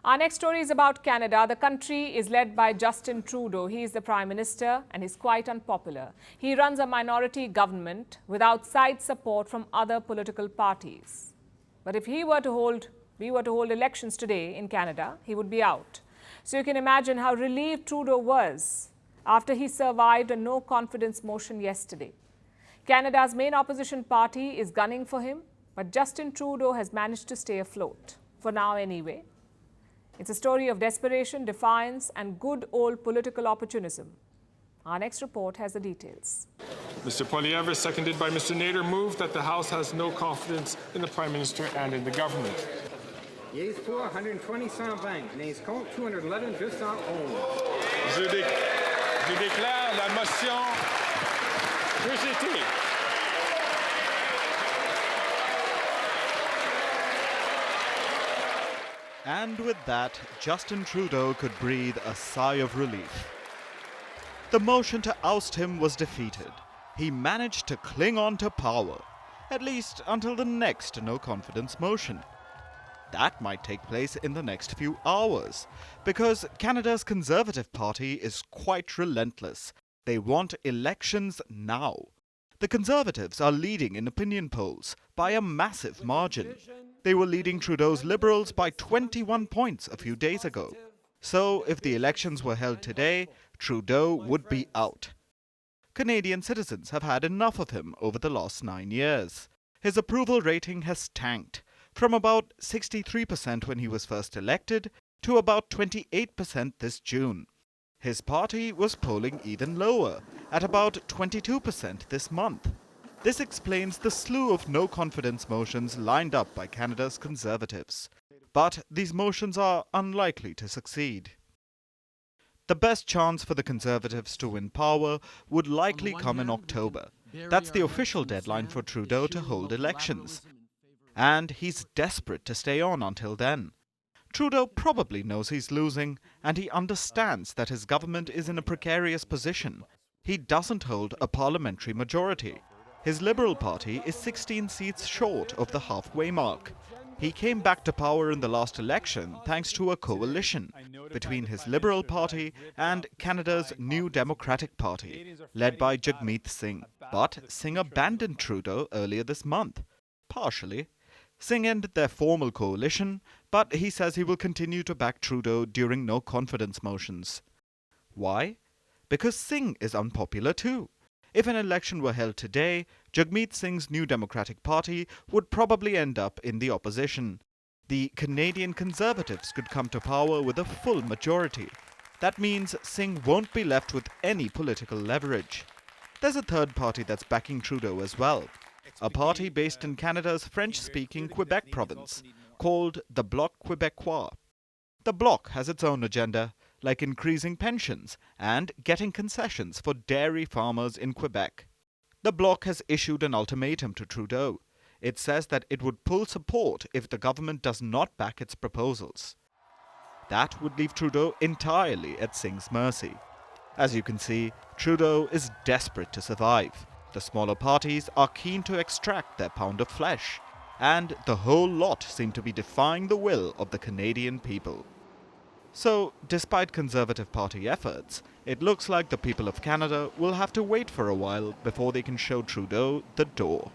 Our next story is about Canada. The country is led by Justin Trudeau. He is the Prime Minister and is quite unpopular. He runs a minority government with outside support from other political parties. But if we were to hold elections today in Canada, he would be out. So you can imagine how relieved Trudeau was after he survived a no-confidence motion yesterday. Canada's main opposition party is gunning for him, but Justin Trudeau has managed to stay afloat, for now anyway. It's a story of desperation, defiance, and good old political opportunism. Our next report has the details. Mr. Poilievre, seconded by Mr. Nader, moved that the House has no confidence in the Prime Minister and in the government. Yeas pour 120, 120. Nays contre 211, 211. Je déclare la motion rejetée. And with that, Justin Trudeau could breathe a sigh of relief. The motion to oust him was defeated. He managed to cling on to power, at least until the next no-confidence motion. That might take place in the next few hours, because Canada's Conservative Party is quite relentless. They want elections now. The Conservatives are leading in opinion polls by a massive margin. They were leading Trudeau's Liberals by 21 points a few days ago. So if the elections were held today, Trudeau would be out. Canadian citizens have had enough of him over the last 9 years. His approval rating has tanked from about 63% when he was first elected to about 28% this June. His party was polling even lower, at about 22% this month. This explains the slew of no-confidence motions lined up by Canada's Conservatives. But these motions are unlikely to succeed. The best chance for the Conservatives to win power would likely come in October. That's the official deadline for Trudeau to hold elections. And he's desperate to stay on until then. Trudeau probably knows he's losing, and he understands that his government is in a precarious position. He doesn't hold a parliamentary majority. His Liberal Party is 16 seats short of the halfway mark. He came back to power in the last election thanks to a coalition between his Liberal Party and Canada's New Democratic Party, led by Jagmeet Singh. But Singh abandoned Trudeau earlier this month, partially. Singh ended their formal coalition, but he says he will continue to back Trudeau during no-confidence motions. Why? Because Singh is unpopular too. If an election were held today, Jagmeet Singh's New Democratic Party would probably end up in the opposition. The Canadian Conservatives could come to power with a full majority. That means Singh won't be left with any political leverage. There's a third party that's backing Trudeau as well. A party based in Canada's French-speaking Quebec province, called the Bloc Québécois. The Bloc has its own agenda, like increasing pensions and getting concessions for dairy farmers in Quebec. The Bloc has issued an ultimatum to Trudeau. It says that it would pull support if the government does not back its proposals. That would leave Trudeau entirely at Singh's mercy. As you can see, Trudeau is desperate to survive. The smaller parties are keen to extract their pound of flesh, and the whole lot seem to be defying the will of the Canadian people. So, despite Conservative Party efforts, it looks like the people of Canada will have to wait for a while before they can show Trudeau the door.